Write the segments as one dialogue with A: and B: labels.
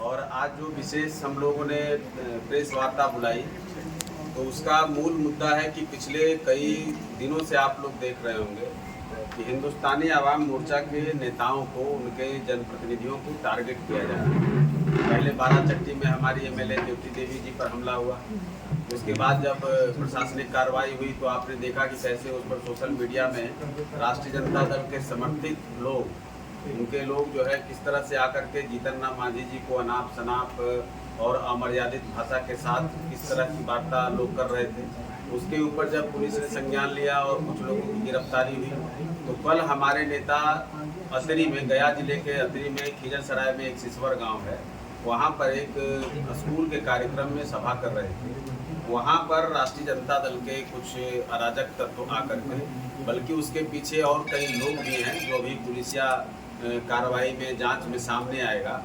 A: और आज जो विशेष हम लोगों ने प्रेस वार्ता बुलाई तो उसका मूल मुद्दा है कि पिछले कई दिनों से आप लोग देख रहे होंगे कि हिंदुस्तानी आवाम मोर्चा के नेताओं को, उनके जनप्रतिनिधियों को टारगेट किया जा रहा है। पहले बाराचट्टी में हमारी एमएलए ज्योति देवी जी पर हमला हुआ। उसके बाद जब प्रशासनिक कार्रवाई हुई तो आपने देखा कि कैसे उस पर सोशल मीडिया में राष्ट्रीय जनता दल के समर्थित लोग, उनके लोग जो है किस तरह से आकर के जीतन राम मांझी जी को अनाप शनाप और अमर्यादित भाषा के साथ किस तरह की वार्ता लोग कर रहे थे। उसके ऊपर जब पुलिस ने संज्ञान लिया और कुछ लोगों की गिरफ्तारी हुई तो कल हमारे नेता अतरी में, गया जिले के अतरी में खीजर सराय में एक सिसवर गांव है, वहां पर एक स्कूल के कार्यक्रम में सभा कर रहे थे। वहां पर राष्ट्रीय जनता दल के कुछ अराजक तत्व आकर के, बल्कि उसके पीछे और कई लोग भी हैं जो अभी पुलिसिया कार्रवाई में, जांच में सामने आएगा।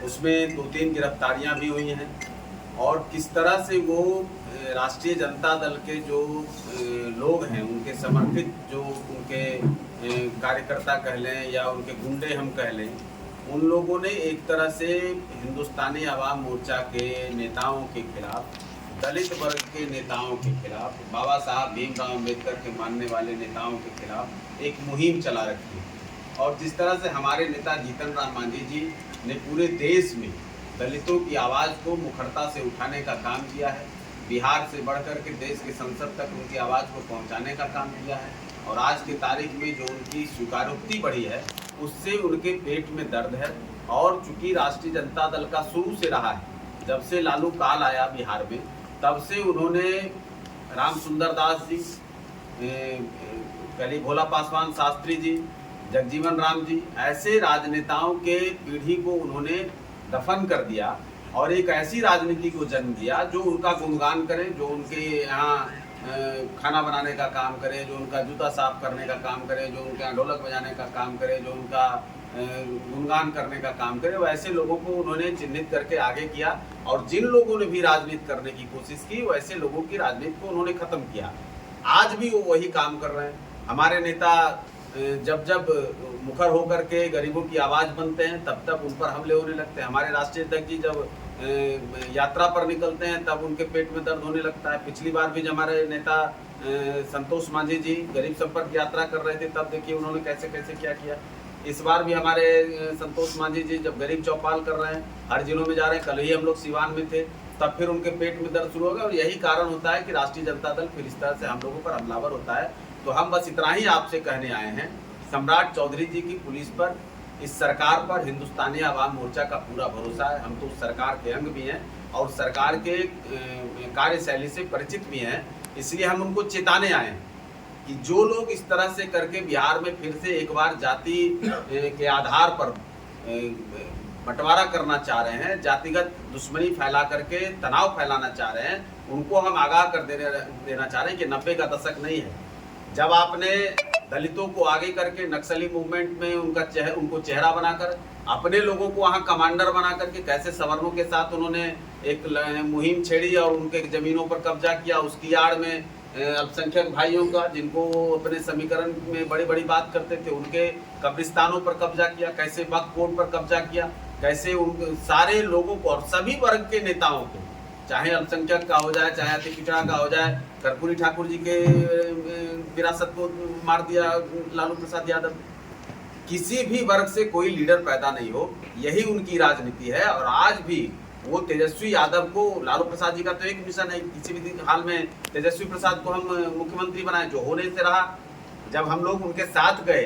A: उसमें 2-3 गिरफ्तारियां भी हुई हैं और किस तरह से वो राष्ट्रीय जनता दल के जो लोग हैं, उनके समर्थित जो उनके कार्यकर्ता कह लें या उनके गुंडे हम कह लें, उन लोगों ने एक तरह से हिंदुस्तानी आवाम मोर्चा के नेताओं के खिलाफ, दलित वर्ग के नेताओं के खिलाफ, बाबा साहब भीमराव अम्बेडकर के मानने वाले नेताओं के खिलाफ एक मुहिम चला रखी है। और जिस तरह से हमारे नेता जीतन राम मांझी जी ने पूरे देश में दलितों की आवाज़ को मुखरता से उठाने का काम किया है, बिहार से बढ़कर के देश के संसद तक उनकी आवाज़ को पहुंचाने का काम किया है। और आज की तारीख में जो उनकी स्वीकारोक्ति बढ़ी है उससे उनके पेट में दर्द है। और चूंकि राष्ट्रीय जनता दल का शुरू से रहा है, जब से लालू काल आया बिहार में, तब से उन्होंने राम सुंदर दास जी, कली भोला पासवान शास्त्री जी, जगजीवन राम जी, ऐसे राजनेताओं के पीढ़ी को उन्होंने दफन कर दिया और एक ऐसी राजनीति को जन्म दिया जो उनका गुणगान करे, जो उनके यहाँ खाना बनाने का काम करे, जो उनका जूता साफ करने का काम करे, जो उनके यहाँ ढोलक बजाने का काम करे, जो उनका गुणगान करने का काम करे। वैसे लोगों को उन्होंने चिन्हित करके आगे किया और जिन लोगों ने भी राजनीति करने की कोशिश की वैसे लोगों की राजनीति को उन्होंने खत्म किया। आज भी वो वही काम कर रहे हैं। हमारे नेता जब जब मुखर होकर के गरीबों की आवाज़ बनते हैं तब तब उन पर हमले होने लगते हैं। हमारे राष्ट्रीय अध्यक्ष जी जब यात्रा पर निकलते हैं तब उनके पेट में दर्द होने लगता है। पिछली बार भी जब हमारे नेता संतोष मांझी जी गरीब संपर्क यात्रा कर रहे थे तब देखिए उन्होंने कैसे कैसे क्या किया। इस बार भी हमारे संतोष मांझी जी जब गरीब चौपाल कर रहे हैं, हर जिलों में जा रहे हैं, कल ही हम लोग सिवान में थे, तब फिर उनके पेट में दर्द शुरू होगा। और यही कारण होता है कि राष्ट्रीय जनता दल फिर इस तरह से हम लोगों पर हमलावर होता है। तो हम बस इतना ही आपसे कहने आए हैं, सम्राट चौधरी जी की पुलिस पर, इस सरकार पर हिंदुस्तानी आवाम मोर्चा का पूरा भरोसा है। हम तो उस सरकार के अंग भी हैं और सरकार के कार्यशैली से परिचित भी हैं, इसलिए हम उनको चेताने आए हैं कि जो लोग इस तरह से करके बिहार में फिर से एक बार जाति के आधार पर बंटवारा करना चाह रहे हैं, जातिगत दुश्मनी फैला करके तनाव फैलाना चाह रहे हैं, उनको हम आगाह कर देना चाह रहे हैं कि 90 का दशक नहीं है जब आपने दलितों को आगे करके नक्सली मूवमेंट में उनको चेहरा बनाकर अपने लोगों को वहाँ कमांडर बना करके कैसे सवर्णों के साथ उन्होंने एक मुहिम छेड़ी और उनके ज़मीनों पर कब्जा किया। उसकी आड़ में अल्पसंख्यक भाइयों का, जिनको अपने समीकरण में बड़ी बड़ी बात करते थे, उनके कब्रिस्तानों पर कब्जा किया, कैसे वक्फ बोर्ड पर कब्जा किया, कैसे उन सारे लोगों को और सभी वर्ग के नेताओं को, चाहे अल्पसंख्यक का हो जाए, चाहे अति पिछड़ा का हो जाए, कर्पूरी ठाकुर जी के विरासत को मार दिया लालू प्रसाद यादव। किसी भी वर्ग से कोई लीडर पैदा नहीं हो, यही उनकी राजनीति है। और आज भी वो तेजस्वी यादव को, लालू प्रसाद जी का तो एक मिशन है किसी भी हाल में तेजस्वी प्रसाद को हम मुख्यमंत्री बनाए, जो होने से रहा। जब हम लोग उनके साथ गए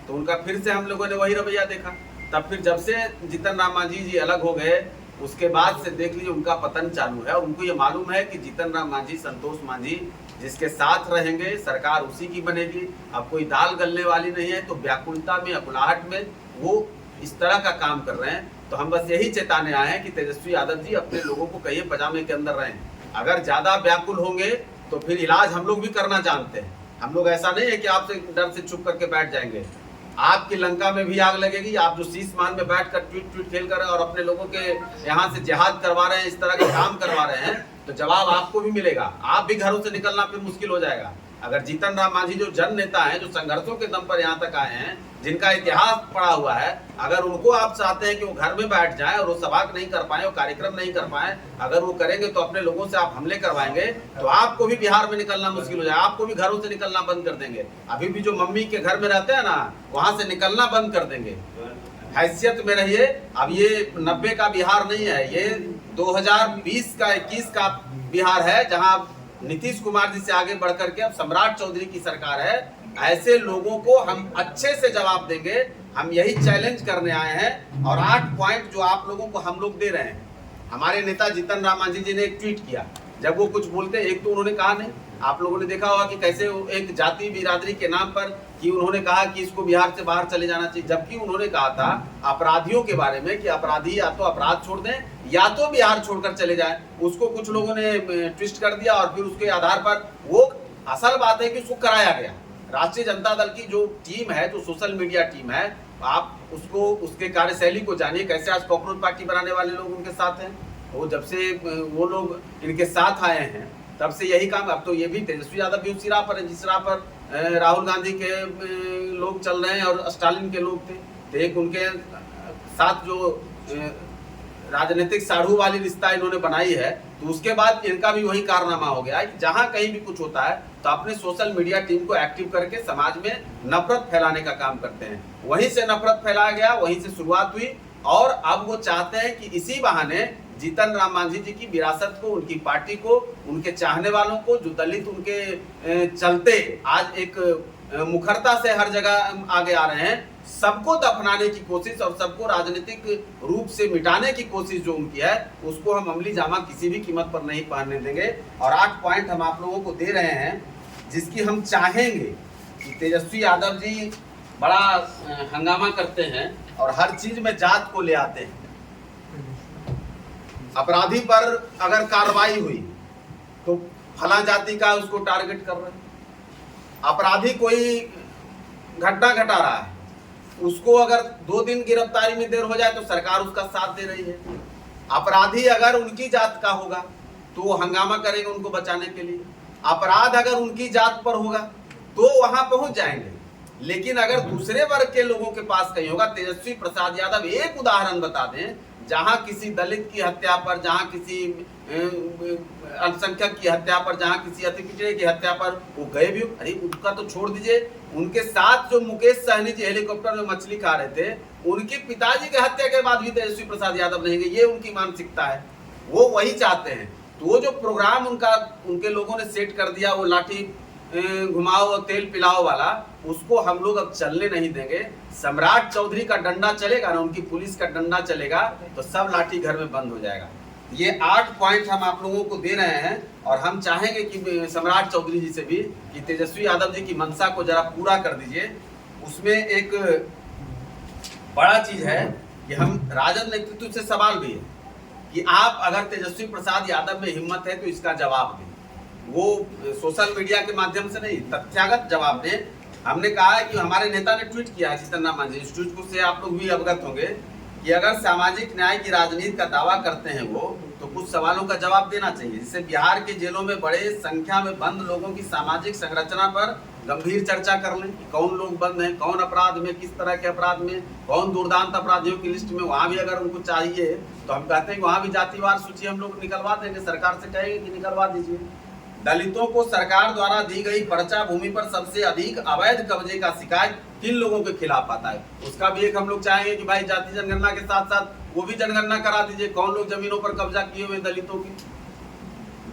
A: तो उनका फिर से हम लोगों ने वही रवैया देखा। तब फिर जब से जीतन राम मांझी जी अलग हो गए उसके बाद से देख लीजिए उनका पतन चालू है। और उनको ये मालूम है कि जीतन राम मांझी, संतोष मांझी जिसके साथ रहेंगे सरकार उसी की बनेगी। अब कोई दाल गलने वाली नहीं है। तो व्याकुलता में, अकुलाहट में वो इस तरह का काम कर रहे हैं। तो हम बस यही चेताने आए हैं कि तेजस्वी यादव जी अपने लोगों को कहिए पजामे के अंदर रहें। अगर ज़्यादा व्याकुल होंगे तो फिर इलाज हम लोग भी करना जानते हैं। हम लोग ऐसा नहीं है कि आपसे डर से चुप करके बैठ जाएंगे। आपकी लंका में भी आग लगेगी। आप जो शीश मान में बैठ कर ट्वीट खेल कर और अपने लोगों के यहाँ से जिहाद करवा रहे हैं, इस तरह के काम करवा रहे हैं, तो जवाब आपको भी मिलेगा। आप भी घरों से निकलना फिर मुश्किल हो जाएगा। अगर जीतन राम मांझी जो जन नेता हैं, जो संघर्षों के दम पर यहाँ तक आए हैं, जिनका इतिहास पड़ा हुआ है, अगर उनको आप चाहते हैं कि वो घर में बैठ जाएं और वो सभा नहीं कर पाए, वो कार्यक्रम नहीं कर पाए, अगर वो करेंगे तो अपने लोगों से आप हमले करवाएंगे, तो आपको भी बिहार में निकलना मुश्किल हो जाए, आपको भी घरों से निकलना बंद कर देंगे। अभी भी जो मम्मी के घर में रहते हैं ना, वहां से निकलना बंद कर देंगे। हैसियत में रहिए। अब ये 90 का बिहार नहीं है, ये 2020 का 21 का बिहार है, जहां नीतीश कुमार जी से आगे बढ़कर के अब सम्राट चौधरी की सरकार है। ऐसे लोगों को हम अच्छे से जवाब देंगे। हम यही चैलेंज करने आए हैं। और 8 पॉइंट जो आप लोगों को हम लोग दे रहे हैं, हमारे नेता जीतन राम मांझी जी ने एक ट्वीट किया, जब वो कुछ बोलते हैं, एक तो उन्होंने कहा नहीं, आप लोगों ने देखा होगा कि कैसे एक जाति बिरादरी के नाम पर कि उन्होंने कहा कि इसको बिहार से बाहर चले जाना चाहिए, जबकि उन्होंने कहा था अपराधियों के बारे में कि अपराधी या तो अपराध छोड़ दें या तो बिहार छोड़कर चले जाएं। उसको कुछ लोगों ने ट्विस्ट कर दिया और फिर उसके आधार पर वो असल बात है कि उसको कराया गया। राष्ट्रीय जनता दल की जो टीम है, जो सोशल मीडिया टीम है, आप उसको उसके कार्यशैली को जानिए, कैसे आज कॉकरोच पार्टी बनाने वाले लोग उनके साथ हैं। वो जब से वो लोग इनके साथ आए हैं तब से यही काम। अब तो ये भी तेजस्वी यादव भी उसी राह पर है जिस राह पर राहुल गांधी के लोग चल रहे हैं और स्टालिन के लोग थे। तो एक उनके साथ जो राजनीतिक साढ़ू वाली रिश्ता इन्होंने बनाई है, तो उसके बाद इनका भी वही कारनामा हो गया है कि जहां कहीं भी कुछ होता है तो अपने सोशल मीडिया टीम को एक्टिव करके समाज में नफरत फैलाने का काम करते हैं। वहीं से नफरत फैलाया गया, वहीं से शुरुआत हुई और अब वो चाहते हैं कि इसी बहाने जीतन राम मांझी जी की विरासत को, उनकी पार्टी को, उनके चाहने वालों को, जो दलित उनके चलते आज एक मुखरता से हर जगह आगे आ रहे हैं, सबको दफनाने की कोशिश और सबको राजनीतिक रूप से मिटाने की कोशिश जो उनकी है, उसको हम अमली जामा किसी भी कीमत पर नहीं पहनने देंगे। और 8 पॉइंट हम आप लोगों को दे रहे हैं, जिसकी हम चाहेंगे कि तेजस्वी यादव जी बड़ा हंगामा करते हैं और हर चीज में जात को ले आते हैं। अपराधी पर अगर कार्रवाई हुई तो फला जाति का उसको टारगेट कर रहे हैं। अपराधी कोई घटना घटा रहा है, उसको अगर 2 दिन गिरफ्तारी में देर हो जाए तो सरकार उसका साथ दे रही है। अपराधी अगर उनकी जात का होगा तो वो हंगामा करेंगे उनको बचाने के लिए। अपराध अगर उनकी जात पर होगा तो वहां पहुंच जाएंगे। लेकिन अगर दूसरे वर्ग के लोगों के पास कहीं होगा, तेजस्वी प्रसाद यादव एक उदाहरण बता दें जहां किसी दलित की हत्या पर, जहां किसी अल्पसंख्यक की हत्या पर, जहां किसी अति पिछड़े की हत्या पर वो गए भी। अरे उनका तो छोड़ दीजिए, उनके साथ जो मुकेश सहनी जी हेलीकॉप्टर में मछली खा रहे थे, उनके पिताजी की हत्या के बाद भी तेजस्वी प्रसाद यादव नहीं गए। ये उनकी मानसिकता है, वो वही चाहते हैं। तो वो जो प्रोग्राम उनके लोगों ने सेट कर दिया, वो लाठी घुमाओ और तेल पिलाओ वाला, उसको हम लोग अब चलने नहीं देंगे। सम्राट चौधरी का डंडा चलेगा ना, उनकी पुलिस का डंडा चलेगा तो सब लाठी घर में बंद हो जाएगा। ये 8 पॉइंट हम आप लोगों को दे रहे हैं और हम चाहेंगे कि सम्राट चौधरी जी से भी कि तेजस्वी यादव जी की मंशा को जरा पूरा कर दीजिए। उसमें एक बड़ा चीज है कि हम राजद नेतृत्व से सवाल भी है कि आप अगर तेजस्वी प्रसाद यादव में हिम्मत है तो इसका जवाब दें। वो सोशल मीडिया के माध्यम से नहीं, तथ्यागत जवाब दें। हमने कहा है कि हमारे नेता ने ट्वीट किया है, जीतन राम मांझी, इस ट्वीट से आप लोग भी अवगत होंगे कि अगर सामाजिक न्याय की राजनीति का दावा करते हैं वो, तो कुछ सवालों का जवाब देना चाहिए। जिससे बिहार के जेलों में बड़े संख्या में बंद लोगों की सामाजिक संरचना पर गंभीर चर्चा कर लें। कौन लोग बंद हैं, कौन अपराध में, किस तरह के अपराध में, कौन दुर्दांत अपराधियों की लिस्ट में, वहां भी अगर उनको चाहिए तो हम कहते हैं वहां भी जातिवार सूची हम लोग निकलवा देंगे, सरकार से कहेंगे कि निकलवा दीजिए। दलितों को सरकार द्वारा दी गई पर्चा भूमि पर सबसे अधिक अवैध कब्जे का शिकायत किन लोगों के खिलाफ आता है, उसका भी एक हम लोग चाहेंगे कि भाई जाति जनगणना के साथ साथ वो भी जनगणना करा दीजिए, कौन लोग जमीनों पर कब्जा किए हुए दलितों की।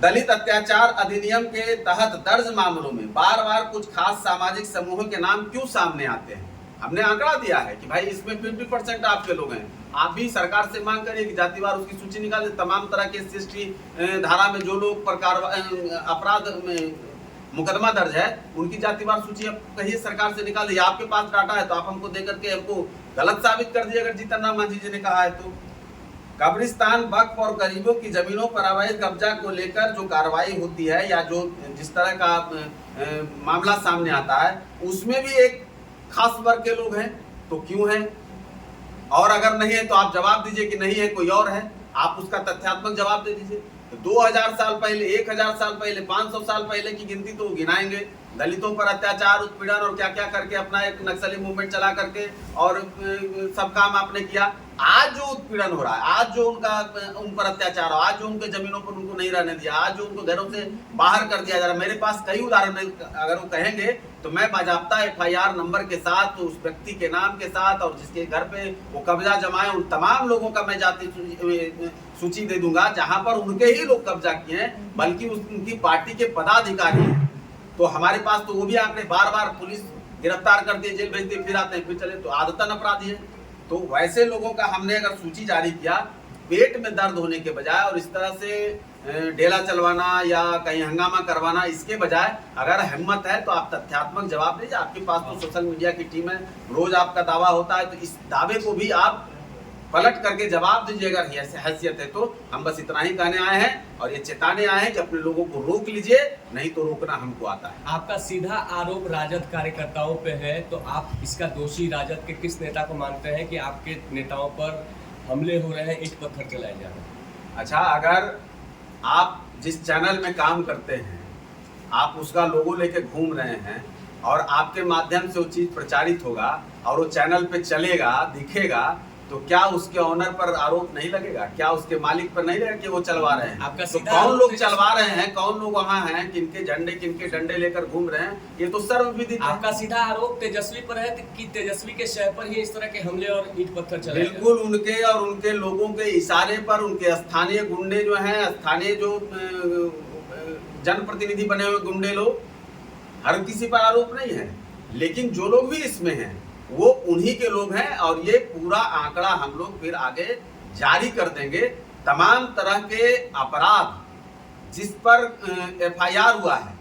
A: दलित अत्याचार अधिनियम के तहत दर्ज मामलों में बार बार कुछ खास सामाजिक समूहों के नाम क्यों सामने आते हैं। हमने आंकड़ा दिया है कि भाई इसमें 50% आपके लोग हैं। आप भी सरकार से मांग करिए कि जातिवार उसकी सूची निकाले, तमाम तरह के SC/ST धारा में जो लोग पर अपराध में मुकदमा दर्ज है उनकी जातिवार सूची आप कहिए सरकार से निकाल दीजिए। आपके पास डाटा है तो आप हमको दे करके हमको गलत साबित कर दीजिए अगर जीतन राम मांझी जी ने कहा है तो। कब्रिस्तान, वक्फ और गरीबों की जमीनों पर अवैध कब्जा को लेकर जो कार्रवाई होती है या जो जिस तरह का मामला सामने आता है, उसमें भी एक खास वर्ग के लोग हैं, तो क्यों है? और अगर नहीं है तो आप जवाब दीजिए कि नहीं है, कोई और है, आप उसका तथ्यात्मक जवाब दे दीजिए। तो 2000 साल पहले, 1000 साल पहले, 500 साल पहले की गिनती तो गिनाएंगे, दलितों पर अत्याचार, उत्पीड़न और क्या क्या करके अपना एक नक्सली मूवमेंट चला करके और सब काम आपने किया। आज जो उत्पीड़न हो रहा है, आज जो उन पर अत्याचार हो, आज जो उनके जमीनों पर उनको नहीं रहने दिया, आज जो उनको घरों से बाहर कर दिया जा रहा है, मेरे पास कई उदाहरण है। अगर वो कहेंगे तो मैं बाजाप्ता FIR नंबर के साथ, उस व्यक्ति के नाम के साथ और जिसके घर पे वो कब्जा जमाए, उन तमाम लोगों का मैं जाति सूची दे दूंगा जहां पर उनके ही लोग कब्जा किए हैं, बल्कि उनकी पार्टी के पदाधिकारी हैं। तो हमारे पास तो वो भी आंकड़े, बार बार पुलिस गिरफ्तार करती है, जेल भेजती है, फिर आते हैं, फिर चले, तो आदतन अपराधी है। तो वैसे लोगों का हमने अगर सूची जारी किया, पेट में दर्द होने के बजाय और इस तरह से डेला चलवाना या कहीं हंगामा करवाना, इसके बजाय अगर हिम्मत है तो आप तथ्यात्मक जवाब दीजिए। आपके पास तो सोशल मीडिया की टीम है, रोज आपका दावा होता है, तो इस दावे को भी आप पलट करके जवाब दीजिए। अगर हैसियत है तो हम बस इतना ही कहने आए हैं और ये चेताने आए हैं कि अपने लोगों को रोक लीजिए, नहीं तो रोकना हमको आता है।
B: आपका सीधा आरोप राजद कार्यकर्ताओं पे है, तो आप इसका दोषी राजद के किस नेता को मानते हैं कि आपके नेताओं पर हमले हो रहे हैं, ईंट पत्थर चलाए जा रहे हैं?
A: अच्छा, अगर आप जिस चैनल में काम करते हैं, आप उसका लोगो लेके घूम रहे हैं और आपके माध्यम से वो चीज़ प्रचारित होगा और वो चैनल पे चलेगा, दिखेगा, तो क्या उसके ऑनर पर आरोप नहीं लगेगा? क्या उसके मालिक पर नहीं लगेगा कि वो चलवा रहे हैं?
B: आपका
A: तो कौन लोग चलवा रहे हैं, कौन लोग वहाँ हैं, किनके झंडे किनके डंडे लेकर घूम रहे हैं, ये तो सर्वविदित है।
B: आपका सीधा आरोप तेजस्वी पर है कि तेजस्वी के शहर पर ही इस तरह के हमले और ईंट पत्थर चले?
A: बिल्कुल उनके और उनके लोगों के इशारे पर उनके स्थानीय गुंडे जो हैं, स्थानीय जो जनप्रतिनिधि बने हुए गुंडे लोग, हर किसी पर आरोप नहीं है, लेकिन जो लोग भी इसमें हैं वो उन्हीं के लोग हैं। और ये पूरा आंकड़ा हम लोग फिर आगे जारी कर देंगे। तमाम तरह के अपराध जिस पर FIR हुआ है,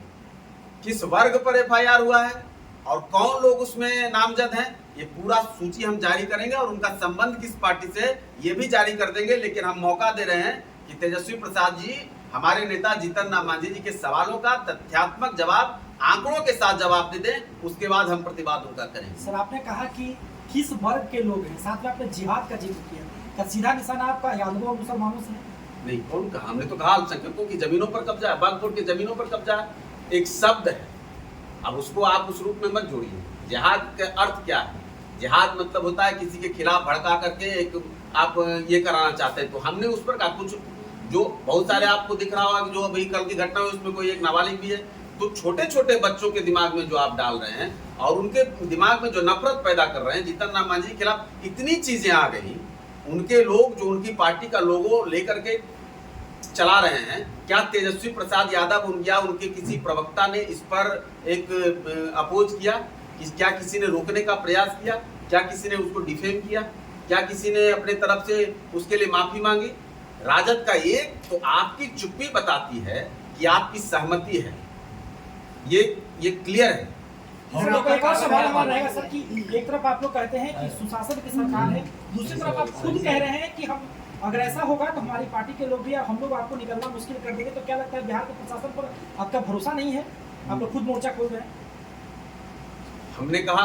A: किस वर्ग पर FIR हुआ है और कौन लोग उसमें नामजद हैं, ये पूरा सूची हम जारी करेंगे और उनका संबंध किस पार्टी से, ये भी जारी कर देंगे। लेकिन हम मौका दे रहे हैं कि तेजस्वी प्रसाद जी, हमारे नेता जीतन राम मांझी जी के सवालों का तथ्यात्मक जवाब, आंकड़ों के साथ जवाब दे दें, उसके बाद हम प्रतिवाद उनका करेंगे।
C: सर, आपने कहा कि किस वर्ग के लोग हैं, साथ में आपने जिहाद का जिक्र किया, क्या सीधा निशाना आपका यादवों और मुसलमानों से है?
A: नहीं, कौन कहा? हमने तो कहा अल्पसंख्यकों की जमीनों पर कब्जा है, बागपुर की जमीनों पर कब्जा है, एक शब्द है। अब उसको आप उस रूप में मत जोड़िए। जिहाद का अर्थ क्या है? जिहाद मतलब होता है किसी के खिलाफ भड़का करके एक आप ये कराना चाहते हैं। तो हमने उस पर कहा, कुछ जो बहुत सारे आपको दिख रहा होगा कि जो अभी कल की घटना हुई उसमें कोई एक नाबालिग भी है, तो छोटे छोटे बच्चों के दिमाग में जो आप डाल रहे हैं और उनके दिमाग में जो नफरत पैदा कर रहे हैं जीतन राम मांझी के खिलाफ, इतनी चीजें आ गई। उनके लोग जो उनकी पार्टी का लोगो लेकर के चला रहे हैं, क्या तेजस्वी प्रसाद यादव या उनके किसी प्रवक्ता ने इस पर एक अपोज किया? क्या किसी ने रोकने का प्रयास किया? क्या किसी ने उसको डिफेम किया? क्या किसी ने अपने तरफ से उसके लिए माफी मांगी? राजद का एक तो आपकी चुप्पी बताती है कि आपकी सहमति है, ये क्लियर है।
C: एक और सवाल हमारा रहेगा सर कि एक तरफ आप लोग कहते हैं कि सुशासन की सरकार है, दूसरी तरफ आप खुद कह रहे हैं कि हम अगर ऐसा होगा तो हमारी पार्टी के लोग भी हम लोग आपको निकलना मुश्किल कर देंगे। तो क्या लगता है बिहार के प्रशासन पर आपका भरोसा नहीं है? आप लोग खुद मोर्चा खोल रहे हैं।
A: हमने कहा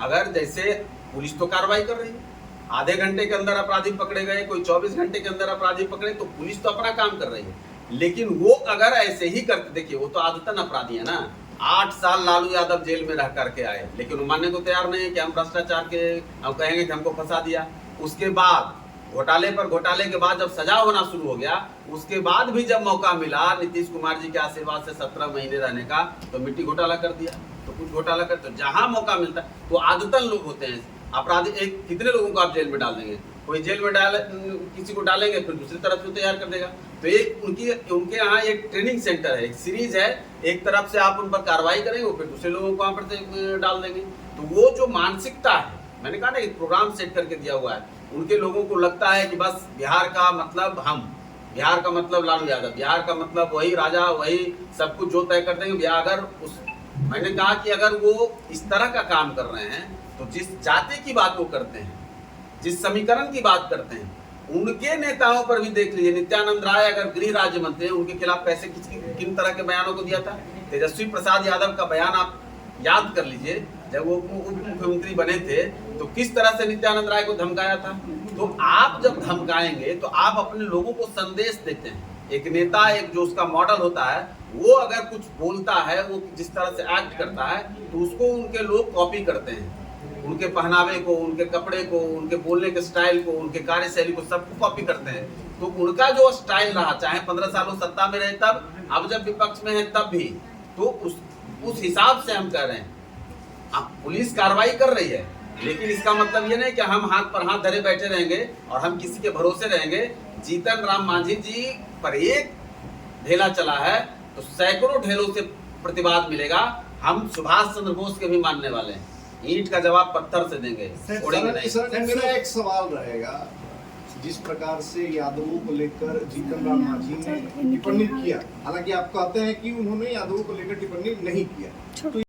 A: अगर जैसे पुलिस तो कार्रवाई कर रही है, आधे घंटे के अंदर अपराधी पकड़े गए, कोई 24 घंटे के अंदर अपराधी पकड़े, तो पुलिस तो अपना काम कर रही है। लेकिन वो अगर ऐसे ही करते, देखिए वो तो आदतन अपराधी है ना। 8 साल लालू यादव जेल में रह करके आए, लेकिन वो मानने को तैयार नहीं है कि हम भ्रष्टाचार के, हम कहेंगे कि हमको फंसा दिया। उसके बाद घोटाले पर घोटाले के बाद जब सजा होना शुरू हो गया, उसके बाद भी जब मौका मिला नीतीश कुमार जी के आशीर्वाद से 17 महीने रहने का, तो मिट्टी घोटाला कर दिया, तो कुछ घोटाला कर, तो जहां मौका मिलता है तो आदतन लोग होते हैं अपराधी। एक कितने लोगों को आप जेल में डाल देंगे? कोई जेल में किसी को डालेंगे, फिर दूसरी तरफ से तैयार कर देगा। तो एक उनके यहाँ एक ट्रेनिंग सेंटर है, एक सीरीज है, एक तरफ से आप उन पर कार्रवाई करेंगे, फिर दूसरे लोगों को वहाँ पर डाल देंगे। तो वो जो मानसिकता है, मैंने कहा ना एक प्रोग्राम सेट करके दिया हुआ है, उनके लोगों को लगता है कि बस बिहार का मतलब हम, बिहार का मतलब लालू यादव, बिहार का मतलब वही राजा, वही सब कुछ जो तय कर देंगे बिहार। अगर मैंने कहा कि अगर वो इस तरह का काम कर रहे हैं, तो जिस जाति की बात वो करते हैं, जिस समीकरण की बात करते हैं, उनके नेताओं पर भी देख लीजिए। नित्यानंद राय अगर गृह राज्य मंत्री हैं, उनके खिलाफ पैसे किन तरह के बयानों को दिया था? तेजस्वी प्रसाद यादव का बयान आप याद कर लीजिए, जब वो उप मुख्यमंत्री बने थे तो किस तरह से नित्यानंद राय को धमकाया था। तो आप जब धमकाएंगे तो आप अपने लोगों को संदेश देते हैं, एक नेता, एक जो उसका मॉडल होता है, वो अगर कुछ बोलता है, वो जिस तरह से एक्ट करता है, तो उसको उनके लोग कॉपी करते हैं। उनके पहनावे को, उनके कपड़े को, उनके बोलने के स्टाइल को, उनके कार्यशैली को, सबको कॉपी करते हैं। तो उनका जो स्टाइल रहा, चाहे 15 सालों सत्ता में रहे तब, अब जब विपक्ष में है तब भी, तो उस हिसाब से हम कह रहे हैं। अब पुलिस कार्रवाई कर रही है, लेकिन इसका मतलब ये नहीं कि हम हाथ पर हाथ धरे बैठे रहेंगे और हम किसी के भरोसे रहेंगे। जीतन राम मांझी जी पर एक ढेला चला है तो सैकड़ों ढेलों से प्रतिवाद मिलेगा। हम सुभाष चंद्र बोस के भी मानने वाले हैं, ईंट का जवाब पत्थर से देंगे, छोड़ेंगे नहीं।
D: सर, मेरा एक सवाल रहेगा, जिस प्रकार से यादवों को लेकर जीतन राम मांझी ने टिप्पणी किया, हालांकि आप कहते हैं कि उन्होंने यादवों को लेकर टिप्पणी नहीं किया, तो